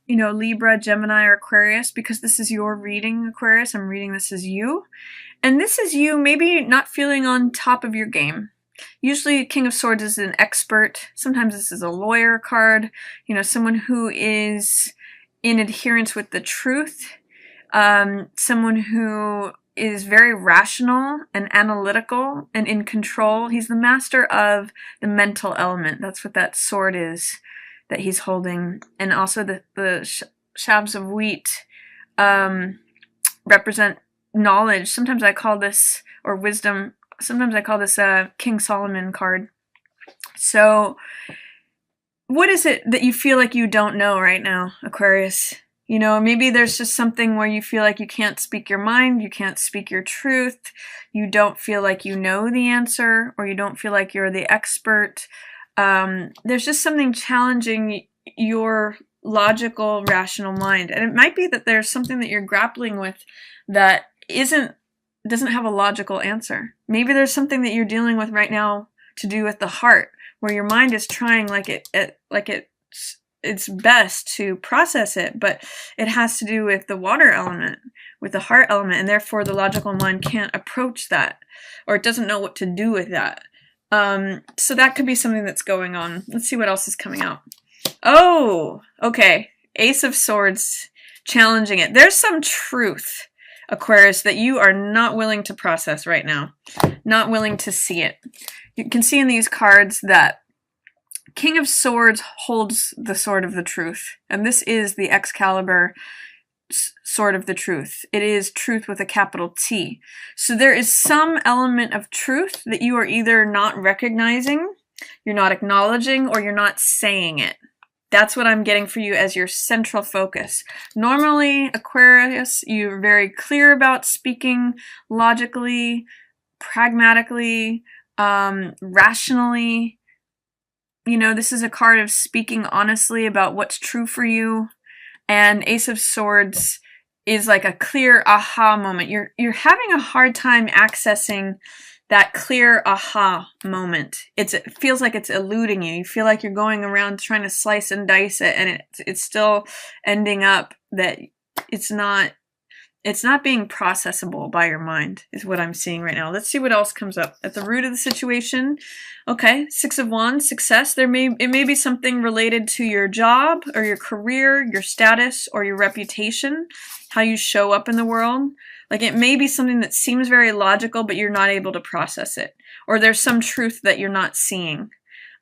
you know, Libra, Gemini, or Aquarius, because this is your reading, Aquarius. I'm reading this as you. And this is you maybe not feeling on top of your game. Usually King of Swords is an expert. Sometimes this is a lawyer card, you know, someone who is in adherence with the truth, someone who is very rational and analytical and in control. He's the master of the mental element. That's what that sword is that he's holding. And also the shafts of wheat represent knowledge. Sometimes I call this, or wisdom, sometimes I call this a King Solomon card. So what is it that you feel like you don't know right now, Aquarius? You know, maybe there's just something where you feel like you can't speak your mind, you can't speak your truth, you don't feel like you know the answer, or you don't feel like you're the expert. There's just something challenging your logical, rational mind. And it might be that there's something that you're grappling with that doesn't have a logical answer. Maybe there's something that you're dealing with right now to do with the heart, where your mind is trying it's best to process it, but it has to do with the water element, with the heart element, and therefore the logical mind can't approach that, or it doesn't know what to do with that. So that could be something that's going on. Let's see what else is coming out. Oh, okay. Ace of Swords, challenging it. There's some truth, Aquarius, that you are not willing to process right now. Not willing to see it. You can see in these cards that King of Swords holds the sword of the truth. And this is the Excalibur sword of the truth. It is truth with a capital T. So there is some element of truth that you are either not recognizing, you're not acknowledging, or you're not saying it. That's what I'm getting for you as your central focus. Normally, Aquarius, you're very clear about speaking logically, pragmatically, rationally. You know, this is a card of speaking honestly about what's true for you. And Ace of Swords is like a clear aha moment. You're having a hard time accessing that clear aha moment. It feels like it's eluding you. You feel like you're going around trying to slice and dice it, and it's still ending up that it's not being processable by your mind, is what I'm seeing right now. Let's see what else comes up. At the root of the situation, okay, Six of Wands, success. It may be something related to your job or your career, your status, or your reputation, how you show up in the world. Like, it may be something that seems very logical, but you're not able to process it. Or there's some truth that you're not seeing.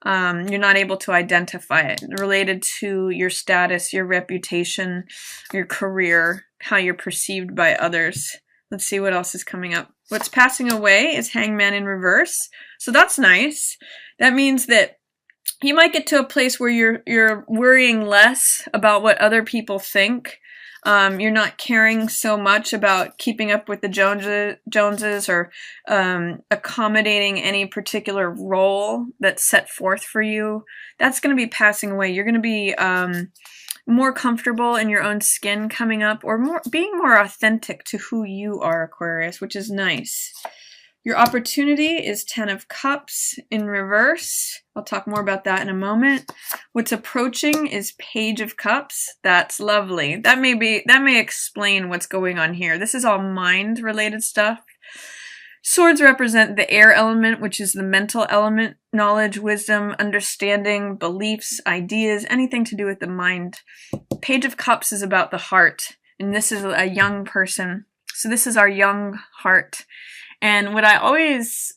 You're not able to identify it, related to your status, your reputation, your career, how you're perceived by others. Let's see what else is coming up. What's passing away is Hangman in reverse. So that's nice. That means that you might get to a place where you're worrying less about what other people think. You're not caring so much about keeping up with the Joneses or accommodating any particular role that's set forth for you. That's going to be passing away. You're going to be more comfortable in your own skin coming up, or being more authentic to who you are, Aquarius, which is nice. Your opportunity is Ten of Cups in reverse. I'll talk more about that in a moment. What's approaching is Page of Cups. That's lovely. That may explain what's going on here. This is all mind-related stuff. Swords represent the air element, which is the mental element, knowledge, wisdom, understanding, beliefs, ideas, anything to do with the mind. Page of Cups is about the heart, and this is a young person. So this is our young heart. And what I always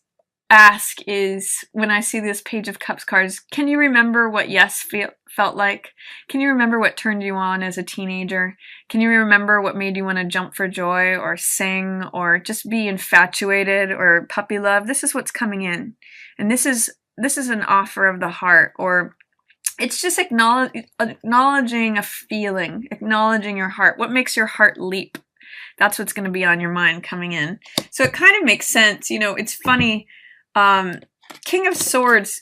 ask is, when I see this Page of Cups cards, can you remember what yes felt like? Can you remember what turned you on as a teenager? Can you remember what made you want to jump for joy or sing or just be infatuated or puppy love? This is what's coming in. And this is an offer of the heart, or it's just acknowledging a feeling, acknowledging your heart. What makes your heart leap? That's what's going to be on your mind coming in. So it kind of makes sense. You know, it's funny. King of Swords,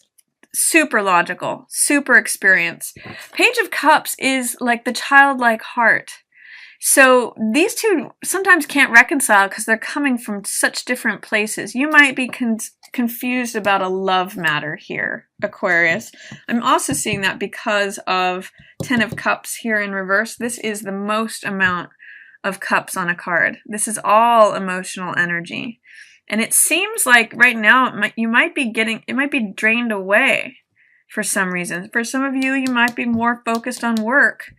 super logical, super experienced. Page of Cups is like the childlike heart. So these two sometimes can't reconcile because they're coming from such different places. You might be confused about a love matter here, Aquarius. I'm also seeing that because of Ten of Cups here in reverse. This is the most amount of cups on a card. This is all emotional energy. And it seems like right now you might be it might be drained away for some reason. For some of you, you might be more focused on work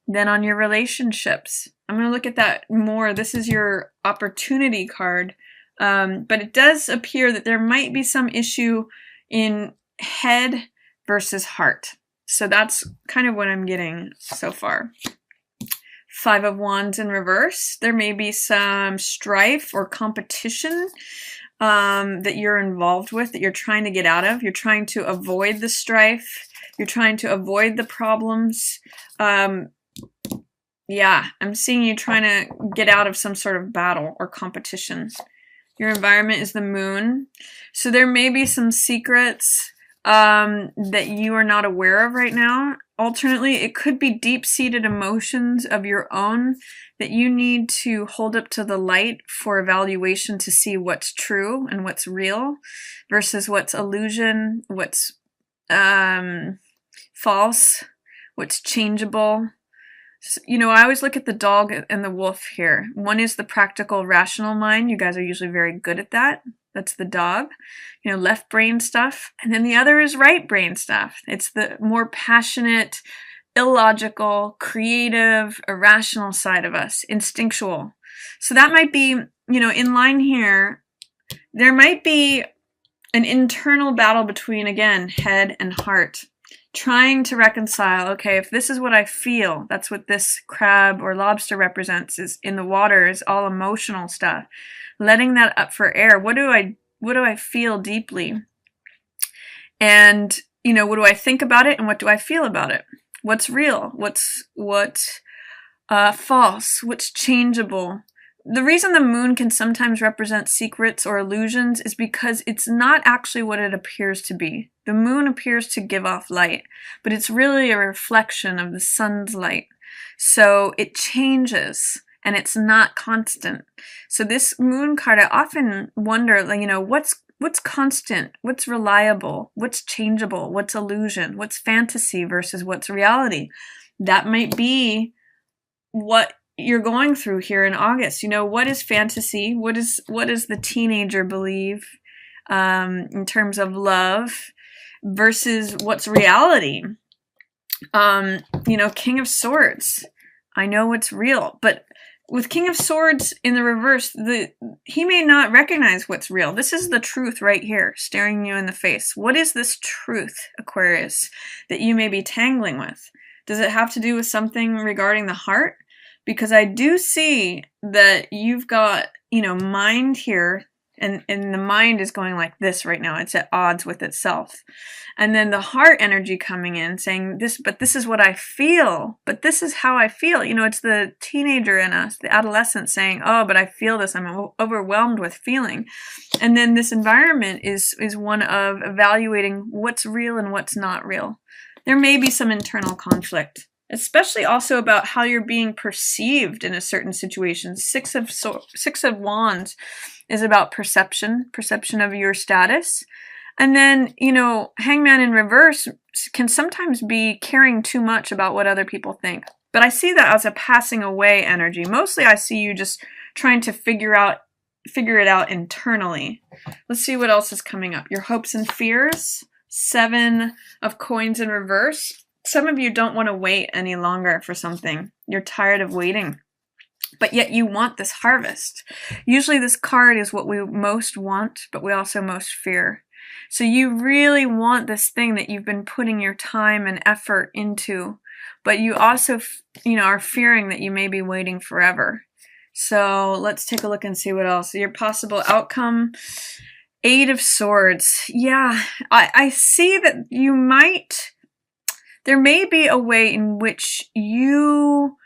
than on your relationships. I'm going to look at that more. This is your opportunity card. But it does appear that there might be some issue in head versus heart. So that's kind of what I'm getting so far. Five of Wands in reverse. There may be some strife or competition that you're involved with, that you're trying to get out of. You're trying to avoid the strife. You're trying to avoid the problems. Yeah, I'm seeing you trying to get out of some sort of battle or competition. Your environment is the moon. So there may be some secrets that you are not aware of right now. Alternately, it could be deep-seated emotions of your own that you need to hold up to the light for evaluation to see what's true and what's real versus what's illusion, what's false, what's changeable. You know, I always look at the dog and the wolf here. One is the practical, rational mind. You guys are usually very good at that. That's the dog, you know, left brain stuff. And then the other is right brain stuff. It's the more passionate, illogical, creative, irrational side of us, instinctual. So that might be, you know, in line here, there might be an internal battle between, again, head and heart. Trying to reconcile, okay, if this is what I feel, that's what this crab or lobster represents, is in the water, is all emotional stuff. Letting that up for air. What do I feel deeply? And, you know, what do I think about it and what do I feel about it? What's real? What's false? What's changeable? The reason the moon can sometimes represent secrets or illusions is because it's not actually what it appears to be. The moon appears to give off light, but it's really a reflection of the sun's light. So it changes and it's not constant. So this moon card, I often wonder, like, you know, what's constant? What's reliable? What's changeable? What's illusion? What's fantasy versus what's reality? That might be what you're going through here in August. You know, what is fantasy? What does the teenager believe in terms of love versus what's reality? You know, King of Swords. I know what's real, but with King of Swords in the reverse, he may not recognize what's real. This is the truth right here, staring you in the face. What is this truth, Aquarius, that you may be tangling with? Does it have to do with something regarding the heart? Because I do see that you've got, you know, mind here, and the mind is going like this right now. It's at odds with itself. And then the heart energy coming in saying this, but this is what I feel, but this is how I feel. You know, it's the teenager in us, the adolescent saying, oh, but I feel this, I'm overwhelmed with feeling. And then this environment is one of evaluating what's real and what's not real. There may be some internal conflict, especially also about how you're being perceived in a certain situation. Six of Wands is about perception of your status. And then, you know, Hangman in reverse can sometimes be caring too much about what other people think. But I see that as a passing away energy. Mostly I see you just trying to figure it out internally. Let's see what else is coming up. Your hopes and fears. 7 of Coins in reverse. Some of you don't want to wait any longer for something. You're tired of waiting. But yet you want this harvest. Usually this card is what we most want, but we also most fear. So you really want this thing that you've been putting your time and effort into, but you also, you know, are fearing that you may be waiting forever. So let's take a look and see what else. Your possible outcome. 8 of Swords. Yeah, I see that you might... There may be a way in which you,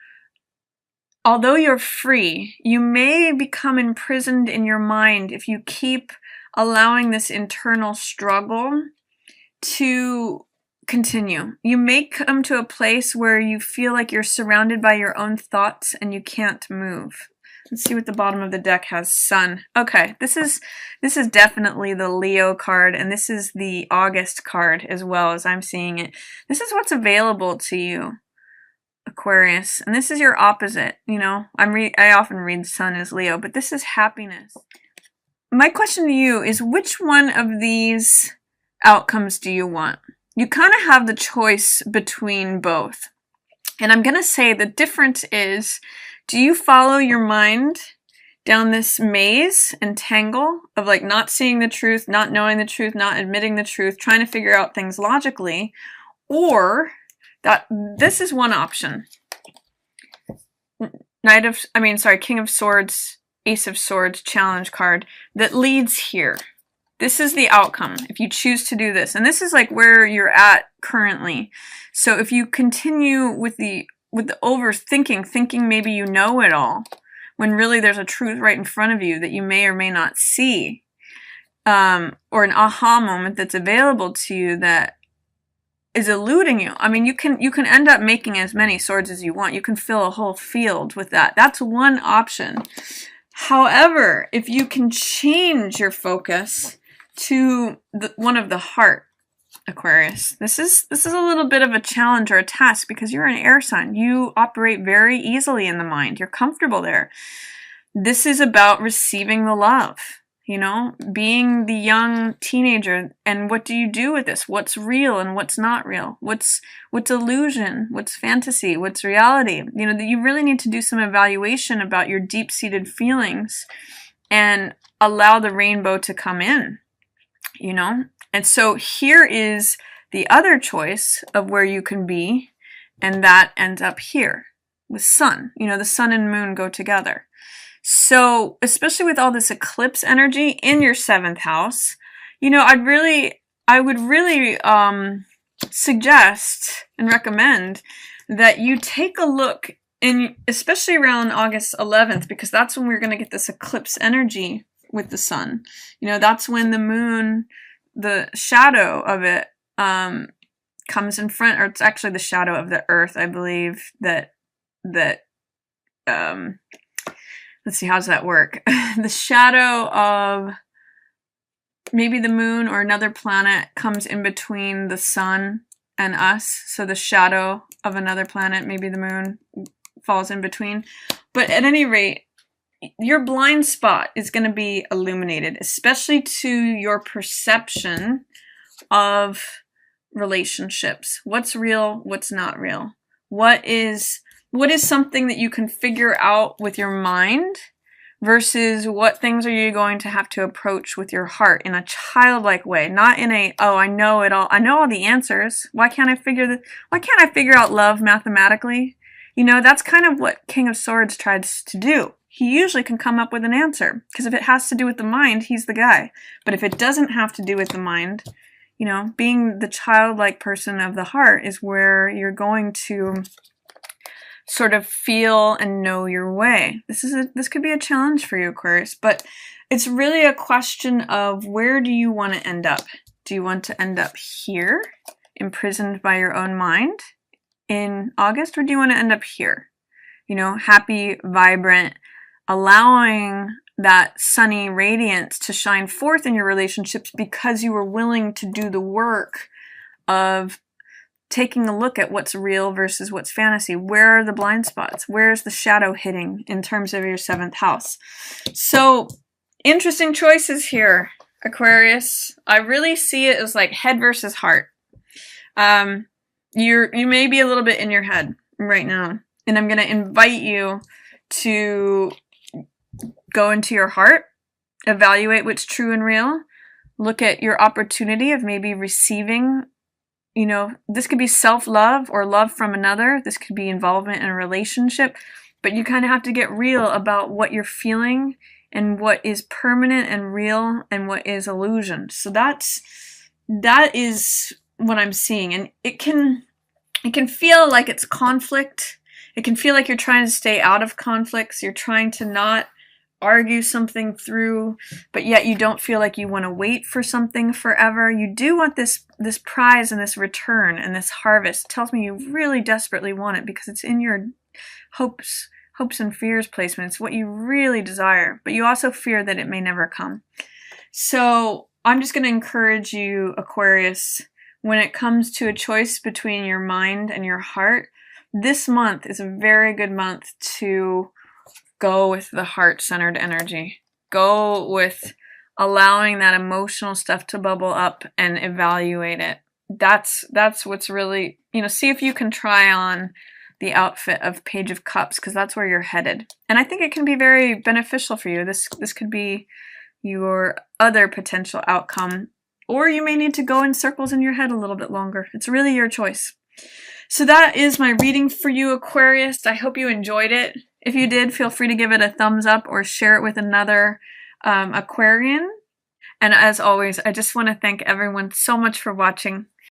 although you're free, you may become imprisoned in your mind if you keep allowing this internal struggle to continue. You may come to a place where you feel like you're surrounded by your own thoughts and you can't move. Let's see what the bottom of the deck has. Sun. Okay, this is definitely the Leo card, and this is the August card as well, as I'm seeing it. This is what's available to you, Aquarius, and this is your opposite. You know, I often read Sun as Leo, but this is happiness. My question to you is, which one of these outcomes do you want? You kind of have the choice between both. And I'm going to say the difference is, do you follow your mind down this maze and tangle of like not seeing the truth, not knowing the truth, not admitting the truth, trying to figure out things logically, or that this is one option. King of Swords, Ace of Swords challenge card that leads here. This is the outcome if you choose to do this. And this is like where you're at currently. So if you continue with the overthinking, thinking maybe you know it all, when really there's a truth right in front of you that you may or may not see, or an aha moment that's available to you that is eluding you. I mean, you can end up making as many swords as you want. You can fill a whole field with that. That's one option. However, if you can change your focus to one of the heart, Aquarius, this is a little bit of a challenge or a task because you're an air sign. You operate very easily in the mind. You're comfortable there. This is about receiving the love, you know, being the young teenager. And what do you do with this? What's real and what's not real? What's illusion? What's fantasy? What's reality? You know, that you really need to do some evaluation about your deep-seated feelings and allow the rainbow to come in, you know? And so here is the other choice of where you can be, and that ends up here with Sun. You know, the Sun and Moon go together. So especially with all this eclipse energy in your 7th house, you know, I would really suggest and recommend that you take a look, especially around August 11th, because that's when we're going to get this eclipse energy with the Sun. You know, that's when the Moon, the shadow of it comes in front, or it's actually the shadow of the Earth, I believe, that let's see, how does that work? The shadow of maybe the Moon or another planet comes in between the Sun and us. So the shadow of another planet, maybe the Moon, falls in between. But at any rate, your blind spot is going to be illuminated, especially to your perception of relationships. What's real? What's not real? What is something that you can figure out with your mind versus what things are you going to have to approach with your heart in a childlike way, not in a, oh, I know it all. I know all the answers. Why can't I figure out love mathematically? You know, that's kind of what King of Swords tries to do. He usually can come up with an answer, because if it has to do with the mind, he's the guy. But if it doesn't have to do with the mind, you know, being the childlike person of the heart is where you're going to sort of feel and know your way. This could be a challenge for you, Aquarius, but it's really a question of, where do you want to end up? Do you want to end up here, imprisoned by your own mind in August, or do you want to end up here? You know, happy, vibrant, allowing that sunny radiance to shine forth in your relationships because you were willing to do the work of taking a look at what's real versus what's fantasy. Where are the blind spots? Where's the shadow hitting in terms of your 7th house? So interesting choices here, Aquarius. I really see it as like head versus heart. You may be a little bit in your head right now, and I'm going to invite you to go into your heart, evaluate what's true and real, look at your opportunity of maybe receiving. You know, this could be self-love or love from another. This could be involvement in a relationship. But you kind of have to get real about what you're feeling and what is permanent and real and what is illusion. So that is what I'm seeing. And it can feel like it's conflict. It can feel like you're trying to stay out of conflicts. You're trying to not argue something through, but yet you don't feel like you want to wait for something forever. You do want this prize and this return and this harvest. It tells me you really desperately want it because it's in your hopes and fears placement. It's what you really desire, but you also fear that it may never come. So I'm just going to encourage you, Aquarius, when it comes to a choice between your mind and your heart, this month is a very good month to go with the heart-centered energy. Go with allowing that emotional stuff to bubble up and evaluate it. That's what's really, see if you can try on the outfit of Page of Cups, because that's where you're headed. And I think it can be very beneficial for you. This could be your other potential outcome, or you may need to go in circles in your head a little bit longer. It's really your choice. So that is my reading for you, Aquarius. I hope you enjoyed it. If you did, feel free to give it a thumbs up or share it with another Aquarian. And as always, I just want to thank everyone so much for watching.